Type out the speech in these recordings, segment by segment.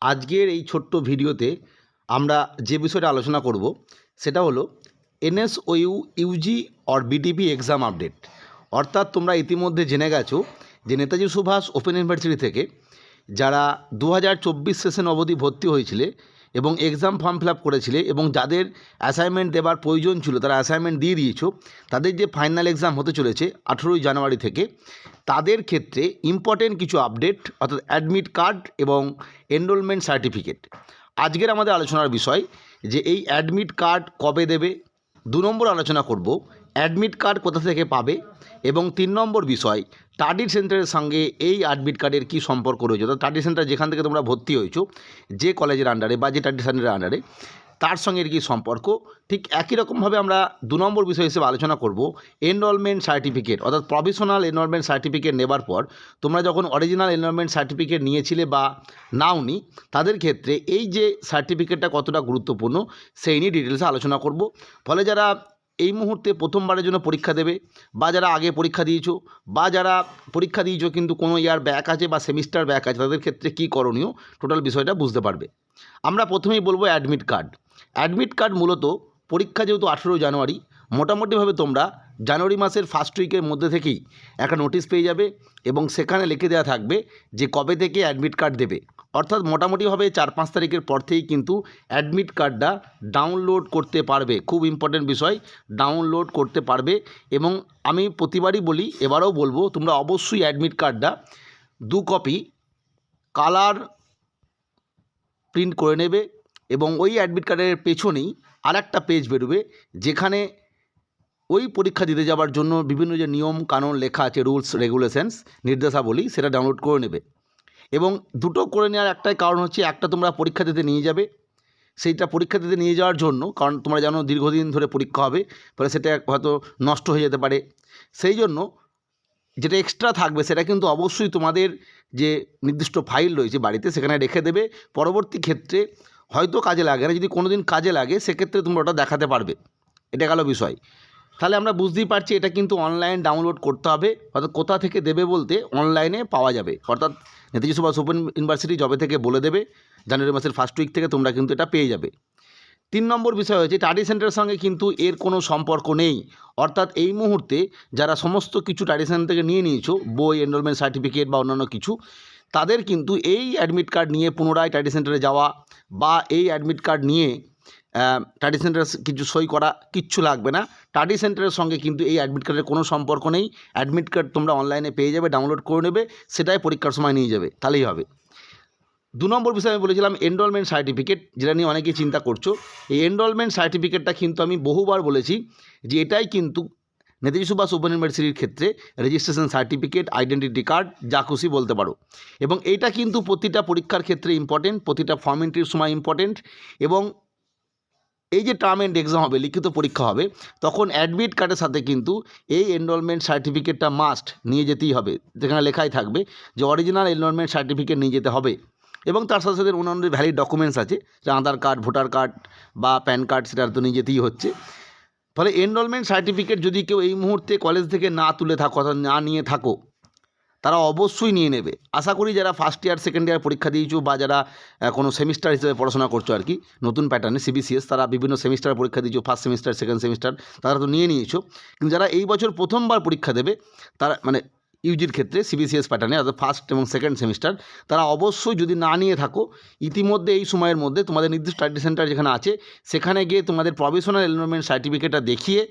আজকের এই ছোট্ট ভিডিওতে আমরা যে বিষয়টা আলোচনা করব সেটা হলো NSOU UG or BTP exam update. অর্থাৎ তোমরা ইতিমধ্যে জেনে গেছো যে নেতাজি সুভাষ ওপেন ইউনিভার্সিটি থেকে যারা 2024 সেশন অবধি ভর্তি হয়েছিলে এবং এক্সাম ফর্ম ফিল আপ করেছিলে এবং যাদের অ্যাসাইনমেন্ট দেওয়ার প্রয়োজন ছিল তারা অ্যাসাইনমেন্ট দিয়ে দিয়েছো, তাদের যে ফাইনাল এক্সাম হতে চলেছে 18ই জানুয়ারি থেকে, তাদের ক্ষেত্রে ইম্পর্টেন্ট কিছু আপডেট অর্থাৎ অ্যাডমিট কার্ড এবং এনরোলমেন্ট সার্টিফিকেট। আজকের আমাদের আলোচনার বিষয় যে এই অ্যাডমিট কার্ড কবে দেবে। 2 নম্বর আলোচনা করব অ্যাডমিট কার্ড কোথা থেকে পাবে, এবং 3 নম্বর বিষয় স্টাডি সেন্টারের সঙ্গে এই অ্যাডমিট কার্ডের কী সম্পর্ক রয়েছে। অর্থাৎ স্টাডি সেন্টার যেখান থেকে তোমরা ভর্তি হয়েছো, যে কলেজের আন্ডারে বা যে স্টাডি সেন্টারের আন্ডারে, তার সঙ্গে এর কী সম্পর্ক। ঠিক একই রকমভাবে আমরা 2 নম্বর বিষয় হিসেবে আলোচনা করব এনরোলমেন্ট সার্টিফিকেট, অর্থাৎ প্রভিশনাল এনরোলমেন্ট সার্টিফিকেট নেবার পর তোমরা যখন অরিজিনাল এনরোলমেন্ট সার্টিফিকেট নিয়েছিলে বা নাওনি, তাদের ক্ষেত্রে এই যে সার্টিফিকেটটা কতটা গুরুত্বপূর্ণ সেই নিয়ে ডিটেলসে আলোচনা করব। ফলে যারা এই মুহূর্তে প্রথমবারের জন্য পরীক্ষা দেবে, বা যারা আগে পরীক্ষা দিয়েছো, বা যারা পরীক্ষা দিয়েছো কিন্তু কোনো ইয়ার ব্যাক আছে বা সেমিস্টার ব্যাক আছে, তাদের ক্ষেত্রে কী করণীয় টোটাল বিষয়টা বুঝতে পারবে। আমরা প্রথমেই বলবো অ্যাডমিট কার্ড। অ্যাডমিট কার্ড মূলত পরীক্ষা যেহেতু 18 জানুয়ারি, মোটামুটিভাবে তোমরা জানুয়ারি মাসের ফার্স্ট উইকের মধ্যে থেকেই একটা নোটিশ পেয়ে যাবে এবং সেখানে লিখে দেওয়া থাকবে যে কবে থেকে অ্যাডমিট কার্ড দেবে। অর্থাৎ মোটামুটিভাবে 4-5 তারিখের পর থেকেই কিন্তু অ্যাডমিট কার্ডটা ডাউনলোড করতে পারবে। খুব ইম্পর্টেন্ট বিষয়, ডাউনলোড করতে পারবে। এবং আমি প্রতিবারই বলি, এবারেও বলবো, তোমরা অবশ্যই অ্যাডমিট কার্ডটা 2 কপি কালার প্রিন্ট করে নেবে। এবং ওই অ্যাডমিট কার্ডের পেছনেই আরেকটা পেজ বেরোবে যেখানে ওই পরীক্ষা দিতে যাওয়ার জন্য বিভিন্ন যে নিয়ম কানুন লেখা আছে, রুলস রেগুলেশনস, নির্দেশাবলী, সেটা ডাউনলোড করে নেবে। এবং দুটো করে নেওয়ার একটাই কারণ হচ্ছে, একটা তোমরা পরীক্ষা দিতে নিয়ে যাবে, সেইটা পরীক্ষা দিতে নিয়ে যাওয়ার জন্য, কারণ তোমরা জানো দীর্ঘদিন ধরে পরীক্ষা হবে, ফলে সেটা হয়তো নষ্ট হয়ে যেতে পারে। সেই জন্য যেটা এক্সট্রা থাকবে সেটা কিন্তু অবশ্যই তোমাদের যে নির্দিষ্ট ফাইল রয়েছে বাড়িতে সেখানে রেখে দেবে। পরবর্তী ক্ষেত্রে হয়তো কাজে লাগে না, যদি কোনো দিন কাজে লাগে সেক্ষেত্রে তোমরা ওটা দেখাতে পারবে। এটা গেল বিষয়। তাহলে আমরা বুঝতেই পারছি এটা কিন্তু অনলাইন ডাউনলোড করতে হবে। অর্থাৎ কোথা থেকে দেবে বলতে অনলাইনে পাওয়া যাবে। অর্থাৎ নেতাজি সুভাষ ওপেন ইউনিভার্সিটি যবে থেকে বলে দেবে জানুয়ারি মাসের ফার্স্ট উইক থেকে তোমরা কিন্তু এটা পেয়ে যাবে। 3 নম্বর বিষয় হচ্ছে স্টাডি সেন্টারের সঙ্গে কিন্তু এর কোনো সম্পর্ক নেই। অর্থাৎ এই মুহূর্তে যারা সমস্ত কিছু স্টাডি সেন্টার থেকে নিয়ে নিয়েছো, বই, এনরোলমেন্ট সার্টিফিকেট বা অন্যান্য কিছু, তাদের কিন্তু এই অ্যাডমিট কার্ড নিয়ে পুনরায় স্টাডি সেন্টারে যাওয়া বা এই অ্যাডমিট কার্ড নিয়ে স্টাডি সেন্টারে কিছু সই করা কিচ্ছু লাগবে না। স্টাডি সেন্টারের সঙ্গে কিন্তু এই অ্যাডমিট কার্ডের কোনো সম্পর্ক নেই। অ্যাডমিট কার্ড তোমরা অনলাইনে পেয়ে যাবে, ডাউনলোড করে নেবে, সেটাই পরীক্ষার সময় নিয়ে যাবে, তাহলেই হবে। 2 নম্বর বিষয় আমি বলেছিলাম এনরোলমেন্ট সার্টিফিকেট, যেটা নিয়ে অনেকেই চিন্তা করছো। এই এনরোলমেন্ট সার্টিফিকেটটা কিন্তু আমি বহুবার বলেছি যে এটাই কিন্তু নেতাজি সুভাষ ওপেন ইউনিভার্সিটির ক্ষেত্রে রেজিস্ট্রেশন সার্টিফিকেট, আইডেন্টিটি কার্ড, যা খুশি বলতে পারো। এবং এইটা কিন্তু প্রতিটা পরীক্ষার ক্ষেত্রে ইম্পর্টেন্ট, প্রতিটা ফর্ম এন্ট্রির সময় ইম্পর্টেন্ট। এবং এই যে টার্ম এন্ড এক্সাম হবে, লিখিত পরীক্ষা হবে, তখন অ্যাডমিট কার্ডের সাথে কিন্তু এই এনরোলমেন্ট সার্টিফিকেটটা মাস্ট নিয়ে যেতেই হবে। যেখানে লেখাই থাকবে যে অরিজিনাল এনরোলমেন্ট সার্টিফিকেট নিয়ে যেতে হবে। এবং তার সাথে সাথে অন্যান্য ভ্যালিড ডকুমেন্টস আছে, যে আধার কার্ড, ভোটার কার্ড বা প্যান কার্ড, সেটা তো নিয়ে যেতেই হচ্ছে। ফলে এনরোলমেন্ট সার্টিফিকেট যদি কেউ এই মুহূর্তে কলেজ থেকে না তুলে থাকো, অর্থাৎ না নিয়ে থাকো, তারা অবশ্যই নিয়ে নেবে। আশা করি যারা ফার্স্ট ইয়ার, সেকেন্ড ইয়ার পরীক্ষা দিয়েছো, বা যারা কোনো সেমিস্টার হিসেবে পড়াশোনা করছো আর কি, নতুন প্যাটার্নে সিবিসিএস, তারা বিভিন্ন সেমিস্টার পরীক্ষা দিয়েছো, ফার্স্ট সেমিস্টার, সেকেন্ড সেমিস্টার, তারা তো নিয়ে নিয়েছো। কিন্তু যারা এই বছর প্রথমবার পরীক্ষা দেবে, তারা মানে ইউজির ক্ষেত্রে সিবিসিএস প্যাটার্নে, অর্থাৎ ফার্স্ট এবং সেকেন্ড সেমিস্টার, তারা অবশ্যই যদি না নিয়ে থাকো, ইতিমধ্যে এই সময়ের মধ্যে তোমাদের নির্দিষ্ট স্টাডি সেন্টার যেখানে আছে সেখানে গিয়ে তোমাদের প্রভিশনাল এনরোলমেন্ট সার্টিফিকেটটা দেখিয়ে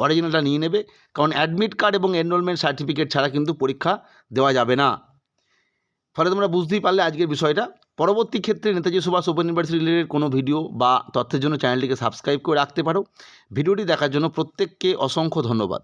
অরিজিনালটা নিয়ে নেবে। কারণ অ্যাডমিট কার্ড এবং এনরোলমেন্ট সার্টিফিকেট ছাড়া কিন্তু পরীক্ষা দেওয়া যাবে না। ফলে তোমরা বুঝতেই পারলে আজকের বিষয়টা। পরবর্তী ক্ষেত্রে Netaji Subhas open university related কোনো ভিডিও বা তথ্যের জন্য চ্যানেলটিকে সাবস্ক্রাইব করে রাখতে পারো। ভিডিওটি দেখার জন্য প্রত্যেককে অসংখ্য ধন্যবাদ।